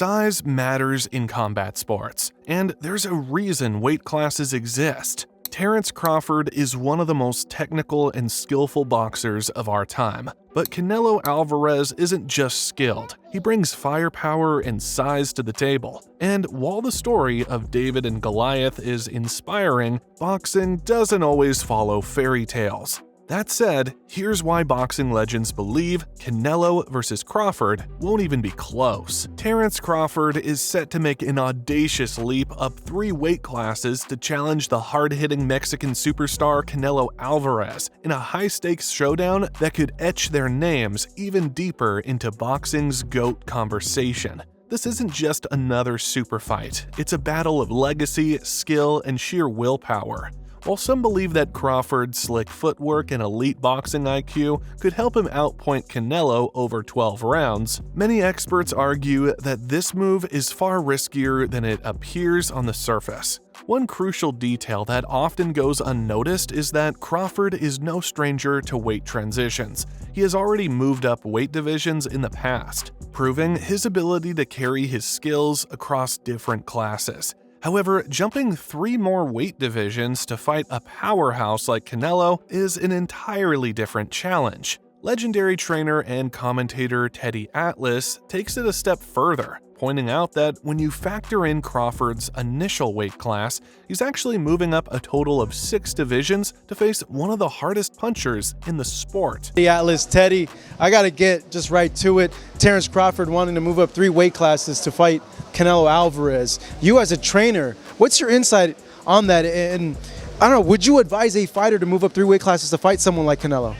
Size matters in combat sports, and there's a reason weight classes exist. Terence Crawford is one of the most technical and skillful boxers of our time. But Canelo Alvarez isn't just skilled, he brings firepower and size to the table. And while the story of David and Goliath is inspiring, boxing doesn't always follow fairy tales. That said, here's why boxing legends believe Canelo versus Crawford won't even be close. Terence Crawford is set to make an audacious leap up 3 weight classes to challenge the hard-hitting Mexican superstar Canelo Alvarez in a high-stakes showdown that could etch their names even deeper into boxing's GOAT conversation. This isn't just another super fight, it's a battle of legacy, skill, and sheer willpower. While some believe that Crawford's slick footwork and elite boxing IQ could help him outpoint Canelo over 12 rounds, many experts argue that this move is far riskier than it appears on the surface. One crucial detail that often goes unnoticed is that Crawford is no stranger to weight transitions. He has already moved up weight divisions in the past, proving his ability to carry his skills across different classes. However, jumping 3 more weight divisions to fight a powerhouse like Canelo is an entirely different challenge. Legendary trainer and commentator Teddy Atlas takes it a step further, pointing out that when you factor in Crawford's initial weight class, he's actually moving up a total of 6 divisions to face one of the hardest punchers in the sport. Hey Atlas, Teddy, I gotta get just right to it. Terence Crawford wanting to move up 3 weight classes to fight Canelo Alvarez. You as a trainer, what's your insight on that? And I don't know, would you advise a fighter to move up 3 weight classes to fight someone like Canelo?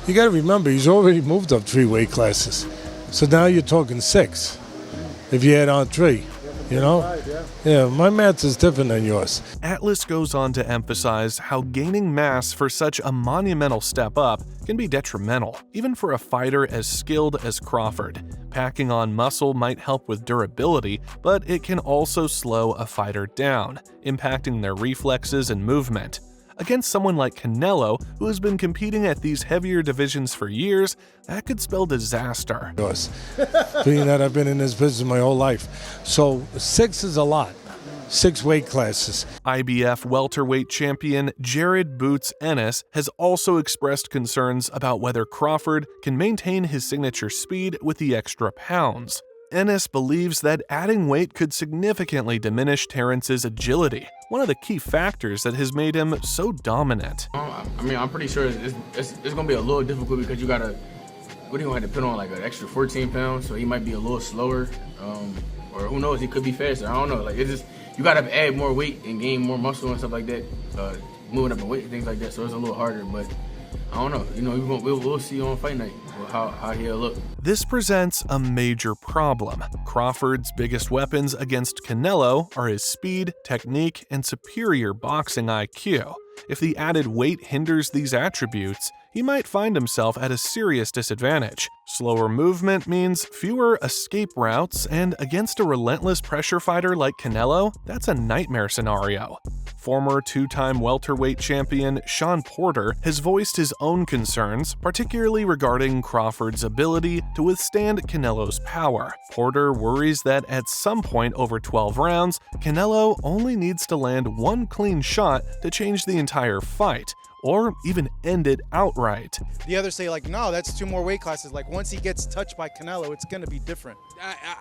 You got to remember, he's already moved up 3 weight classes. So now you're talking 6 if you add on 3, you know? Yeah, my math is different than yours. Atlas goes on to emphasize how gaining mass for such a monumental step up can be detrimental, even for a fighter as skilled as Crawford. Packing on muscle might help with durability, but it can also slow a fighter down, impacting their reflexes and movement. Against someone like Canelo, who has been competing at these heavier divisions for years, that could spell disaster. Being that I've been in this business my whole life. So 6 is a lot. 6 weight classes. IBF welterweight champion Jared Boots Ennis has also expressed concerns about whether Crawford can maintain his signature speed with the extra pounds. Ennis believes that adding weight could significantly diminish Terence's agility, one of the key factors that has made him so dominant. I'm pretty sure it's going to be a little difficult because you got to, what are you going to have to put on, like an extra 14 pounds, so he might be a little slower, or who knows, he could be faster, I don't know. Like, it's just, you got to add more weight and gain more muscle and stuff like that, moving up in weight and things like that, so it's a little harder, but I don't know. You know, we'll see on fight night how he'll look. This presents a major problem. Crawford's biggest weapons against Canelo are his speed, technique, and superior boxing IQ. If the added weight hinders these attributes, he might find himself at a serious disadvantage. Slower movement means fewer escape routes, and against a relentless pressure fighter like Canelo, that's a nightmare scenario. Former 2-time welterweight champion Shawn Porter has voiced his own concerns, particularly regarding Crawford's ability to withstand Canelo's power. Porter worries that at some point over 12 rounds, Canelo only needs to land 1 clean shot to change the entire fight, or even end it outright. The others say, like, no, that's 2 more weight classes. Like, once he gets touched by Canelo, it's going to be different.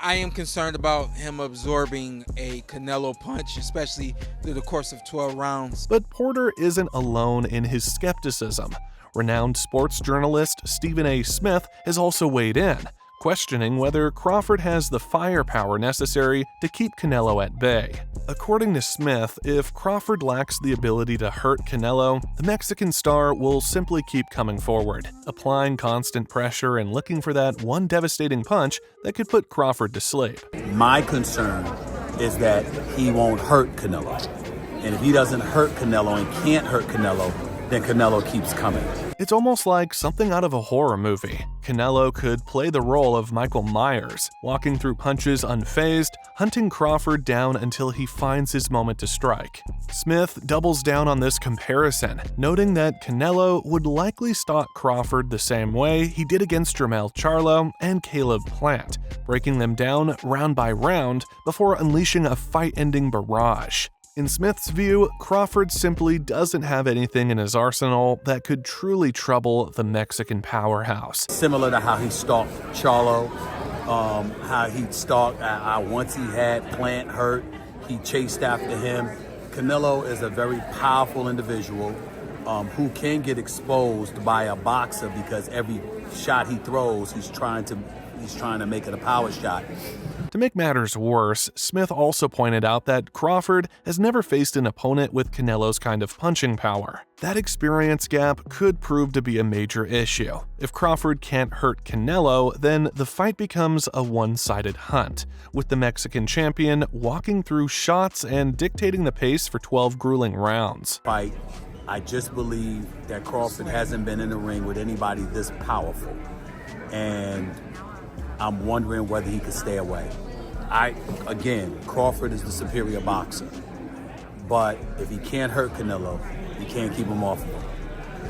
I am concerned about him absorbing a Canelo punch, especially through the course of 12 rounds. But Porter isn't alone in his skepticism. Renowned sports journalist Stephen A. Smith has also weighed in, questioning whether Crawford has the firepower necessary to keep Canelo at bay. According to Smith, if Crawford lacks the ability to hurt Canelo, the Mexican star will simply keep coming forward, applying constant pressure and looking for that one devastating punch that could put Crawford to sleep. My concern is that he won't hurt Canelo. And if he doesn't hurt Canelo and can't hurt Canelo, then Canelo keeps coming. It's almost like something out of a horror movie. Canelo could play the role of Michael Myers, walking through punches unfazed, hunting Crawford down until he finds his moment to strike. Smith doubles down on this comparison, noting that Canelo would likely stalk Crawford the same way he did against Jermell Charlo and Caleb Plant, breaking them down round by round before unleashing a fight-ending barrage. In Smith's view, Crawford simply doesn't have anything in his arsenal that could truly trouble the Mexican powerhouse. Similar to how he stalked Charlo, how he stalked, once he had Plant hurt, he chased after him. Canelo is a very powerful individual who can get exposed by a boxer because every shot he throws, he's trying to make it a power shot. To make matters worse, Smith also pointed out that Crawford has never faced an opponent with Canelo's kind of punching power. That experience gap could prove to be a major issue. If Crawford can't hurt Canelo, then the fight becomes a one-sided hunt, with the Mexican champion walking through shots and dictating the pace for 12 grueling rounds. I just believe that Crawford hasn't been in the ring with anybody this powerful, and I'm wondering whether he could stay away. Again, Crawford is the superior boxer, but if he can't hurt Canelo, he can't keep him off of him,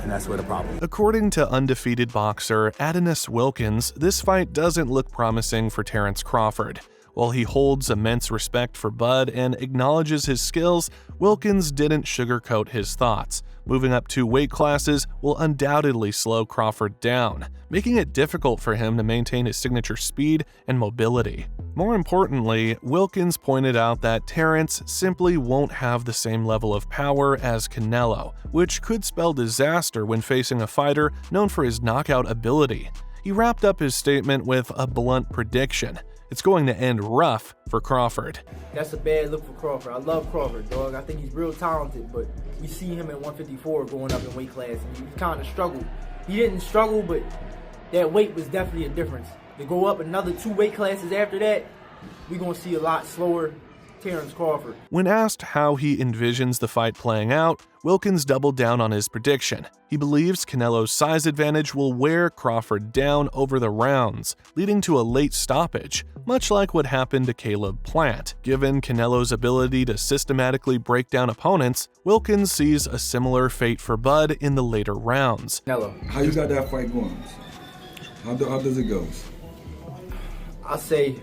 and that's where the problem is. According to undefeated boxer Adonis Wilkins, this fight doesn't look promising for Terence Crawford. While he holds immense respect for Bud and acknowledges his skills, Wilkins didn't sugarcoat his thoughts. Moving up 2 weight classes will undoubtedly slow Crawford down, making it difficult for him to maintain his signature speed and mobility. More importantly, Wilkins pointed out that Terence simply won't have the same level of power as Canelo, which could spell disaster when facing a fighter known for his knockout ability. He wrapped up his statement with a blunt prediction. It's going to end rough for Crawford. That's a bad look for Crawford. I love Crawford, dog. I think he's real talented, but we see him at 154 going up in weight class, and he kind of struggled. He didn't struggle, but that weight was definitely a difference. To go up another 2 weight classes after that, we're going to see a lot slower Terence Crawford. When asked how he envisions the fight playing out, Wilkins doubled down on his prediction. He believes Canelo's size advantage will wear Crawford down over the rounds, leading to a late stoppage, much like what happened to Caleb Plant. Given Canelo's ability to systematically break down opponents, Wilkins sees a similar fate for Bud in the later rounds. Canelo. How you got that fight going? How does it go? I say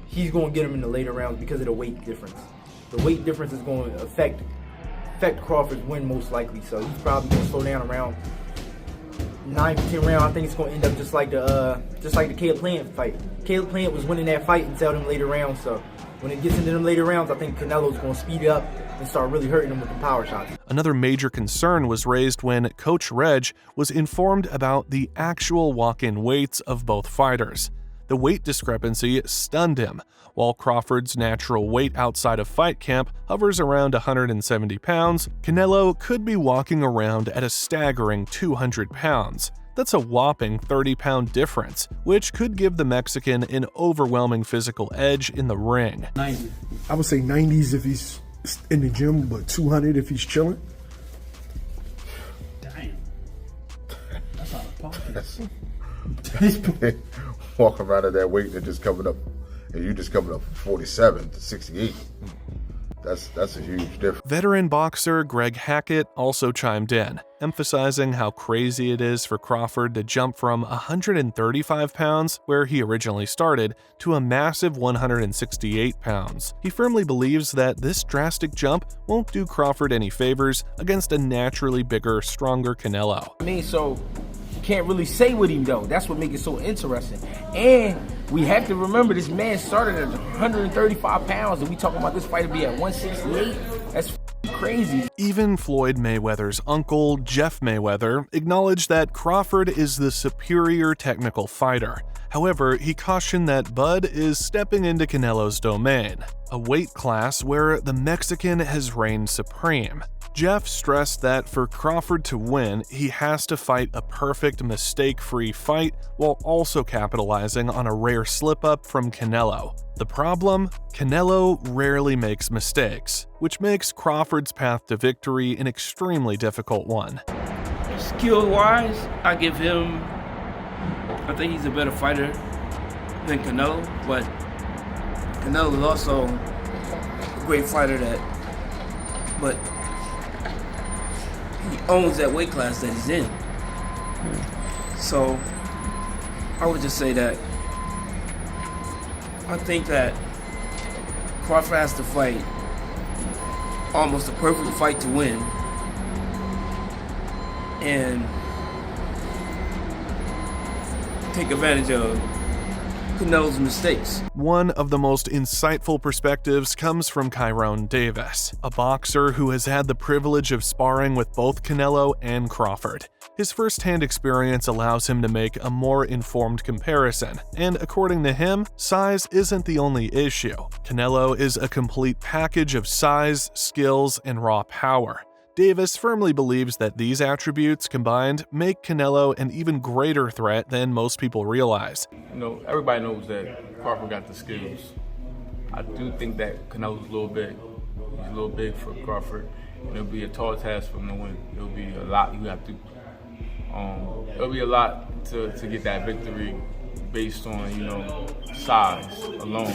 he's going to get him in the later rounds because of the weight difference. The weight difference is going to affect Crawford's win most likely, so he's probably going to slow down around 9 to 10 rounds. I think it's going to end up just like the Caleb Plant fight. Caleb Plant was winning that fight until them later rounds, so when it gets into them later rounds, I think Canelo's going to speed it up and start really hurting him with the power shots. Another major concern was raised when Coach Reg was informed about the actual walk-in weights of both fighters. The weight discrepancy stunned him. While Crawford's natural weight outside of fight camp hovers around 170 pounds, Canelo could be walking around at a staggering 200 pounds. That's a whopping 30-pound difference, which could give the Mexican an overwhelming physical edge in the ring. 90. I would say 90s if he's in the gym, but 200 if he's chilling. Damn. That's out of pocket. Walk around at that weight and just coming up, and you just coming up from 47 to 68. That's a huge difference. Veteran boxer Greg Hackett also chimed in, emphasizing how crazy it is for Crawford to jump from 135 pounds, where he originally started, to a massive 168 pounds. He firmly believes that this drastic jump won't do Crawford any favors against a naturally bigger, stronger Canelo. So you can't really say with him, though. That's what makes it so interesting. And we have to remember this man started at 135 pounds, and we talking about this fight to be at 168. That's crazy. Even Floyd Mayweather's uncle, Jeff Mayweather, acknowledged that Crawford is the superior technical fighter. However, he cautioned that Bud is stepping into Canelo's domain, a weight class where the Mexican has reigned supreme. Jeff stressed that for Crawford to win, he has to fight a perfect mistake-free fight while also capitalizing on a rare slip-up from Canelo. The problem? Canelo rarely makes mistakes, which makes Crawford's path to victory an extremely difficult one. Skill-wise, I think he's a better fighter than Canelo, but Canelo is also a great fighter but he owns that weight class that he's in. So I would just say that I think that Crawford has to fight almost a perfect fight to win, and take advantage of Canelo's mistakes. One of the most insightful perspectives comes from Kyrone Davis, a boxer who has had the privilege of sparring with both Canelo and Crawford. His first-hand experience allows him to make a more informed comparison, and according to him, size isn't the only issue. Canelo is a complete package of size, skills, and raw power. Davis firmly believes that these attributes combined make Canelo an even greater threat than most people realize. You know, everybody knows that Crawford got the skills. I do think that Canelo's a little big. He's a little big for Crawford. And it'll be a tall task for him to win. It'll be a lot you have to. It'll be a lot to get that victory based on, you know, size alone.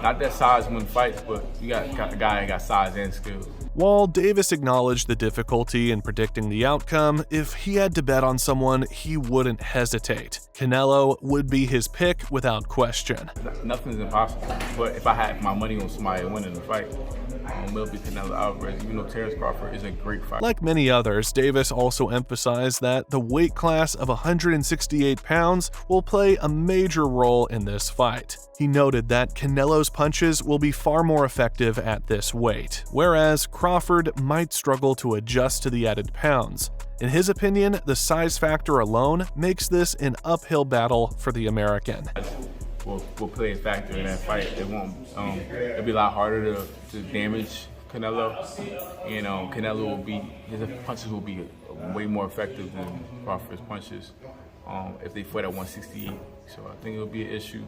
Not that size wins fights, but you got a guy that got size and skills. While Davis acknowledged the difficulty in predicting the outcome, if he had to bet on someone, he wouldn't hesitate. Canelo would be his pick without question. Nothing's impossible, but if I had my money on somebody winning the fight, it'll be Canelo Alvarez. Even though Terence Crawford is a great fighter. Like many others, Davis also emphasized that the weight class of 168 pounds will play a major role in this fight. He noted that Canelo's punches will be far more effective at this weight, whereas Crawford might struggle to adjust to the added pounds. In his opinion, the size factor alone makes this an uphill battle for the American. Will play a factor in that fight. It won't. It'll be a lot harder to damage Canelo. And Canelo his punches will be way more effective than Crawford's punches if they fight at 168. So I think it'll be an issue.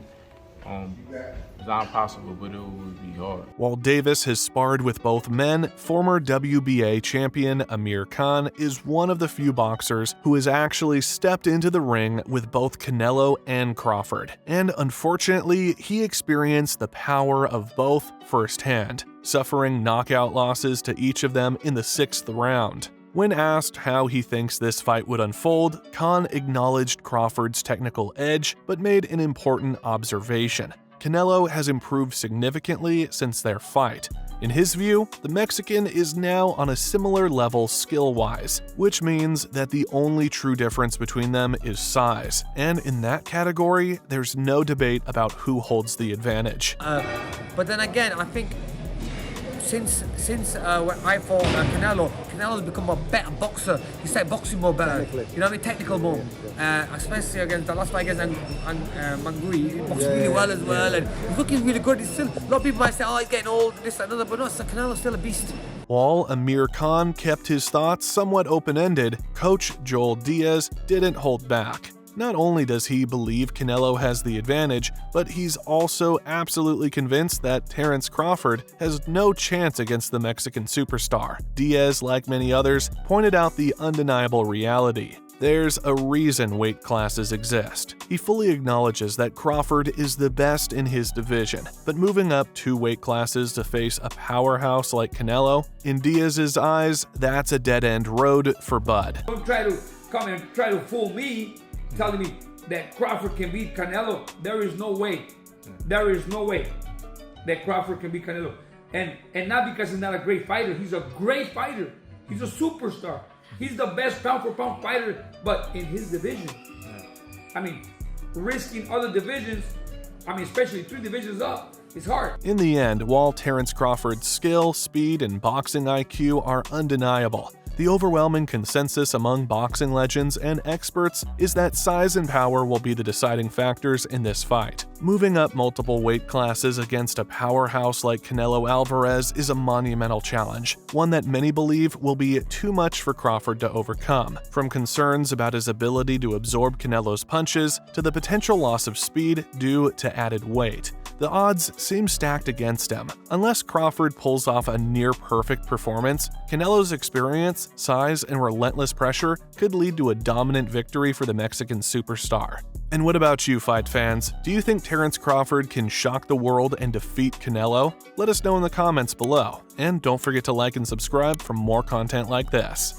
It's not impossible, but it would be hard. While Davis has sparred with both men, former WBA champion Amir Khan is one of the few boxers who has actually stepped into the ring with both Canelo and Crawford. And unfortunately, he experienced the power of both firsthand, suffering knockout losses to each of them in the 6th round. When asked how he thinks this fight would unfold, Khan acknowledged Crawford's technical edge, but made an important observation. Canelo has improved significantly since their fight. In his view, the Mexican is now on a similar level skill-wise, which means that the only true difference between them is size. And in that category, there's no debate about who holds the advantage. But then again, I think since when I fought Canelo's become a better boxer. He started boxing more better. You know what I mean? Technical more. Especially against the last fight against Mangui. He boxed really well as well. And he's looking really good. He's still, a lot of people might say, oh, he's getting old, this, that, another. But no, Canelo's still a beast. While Amir Khan kept his thoughts somewhat open-ended, Coach Joel Diaz didn't hold back. Not only does he believe Canelo has the advantage, but he's also absolutely convinced that Terence Crawford has no chance against the Mexican superstar. Diaz, like many others, pointed out the undeniable reality. There's a reason weight classes exist. He fully acknowledges that Crawford is the best in his division, but moving up 2 weight classes to face a powerhouse like Canelo, in Diaz's eyes, that's a dead-end road for Bud. Don't try to come and try to fool me, telling me that Crawford can beat Canelo. There is no way. There is no way that Crawford can beat Canelo. And not because he's not a great fighter. He's a great fighter. He's a superstar. He's the best pound-for-pound fighter, but in his division. I mean, risking other divisions, especially 3 divisions up, it's hard. In the end, while Terence Crawford's skill, speed, and boxing IQ are undeniable, the overwhelming consensus among boxing legends and experts is that size and power will be the deciding factors in this fight. Moving up multiple weight classes against a powerhouse like Canelo Alvarez is a monumental challenge, one that many believe will be too much for Crawford to overcome, from concerns about his ability to absorb Canelo's punches to the potential loss of speed due to added weight. the odds seem stacked against him. Unless Crawford pulls off a near-perfect performance, Canelo's experience, size, and relentless pressure could lead to a dominant victory for the Mexican superstar. And what about you, fight fans? Do you think Terence Crawford can shock the world and defeat Canelo? Let us know in the comments below, and don't forget to like and subscribe for more content like this.